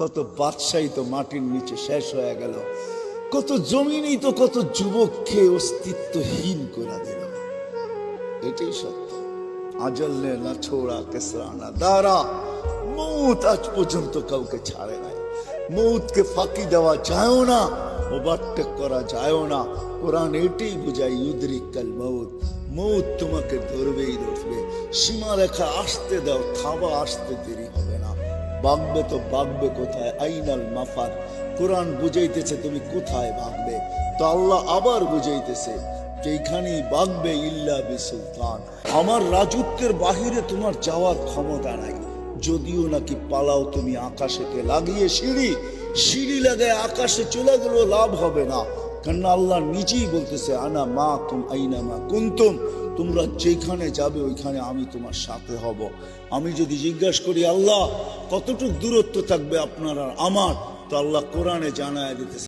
কত বাদশাহী তো মাটির নিচে শেষ হয়ে গেল, কত জমিনই তো কত যুবককে অস্তিত্বহীন করে দিল। এটাই সত্য। আজল নে না ছোড়া কেসরা না দারা, মৌত আজ পর্যন্ত কাউকে ছাড়ে নাই। মৌতকে ফাঁকি দেওয়া যায়ও না, ওভারটেক করা যায়ও না। কোরআন এটাই বোঝায়, ইউদরিকাল মৌত, মৌত তোমাকে ধরবেই ধরবে। সীমারেখা আসতে দাও, থাবা আসতে দেরি হবে না। ভাগবে তো ভাগবে কোথায়? আইনাল মাফার। কোরআন বুঝাইতেছে তুমি কোথায় ভাগবে, তো আল্লাহ আবার বুঝাইতেছে যেখানেই ভাগবে ইল্লা বিসুলতান, আমার রাজত্বের বাহিরে তোমার যাওয়ার ক্ষমতা নাই। যদিও নাকি পালাও তুমি আকাশেতে লাগিয়ে সিঁড়ি, সিঁড়ি লাগায় আকাশে চলে গেলেও লাভ হবে না, কারণ আল্লাহ নিজেই বলতেছে আনা মা কুম আইনা মা কুনতুম, তোমরা যেখানে যাবে ওইখানে আমি তোমার সাথে হব। আমি যদি জিজ্ঞাসা করি আল্লাহ কতটুকু দূরত্ব থাকবে আপনার আর আমার, তো আল্লাহ কোরআনে জানায় দিতেছে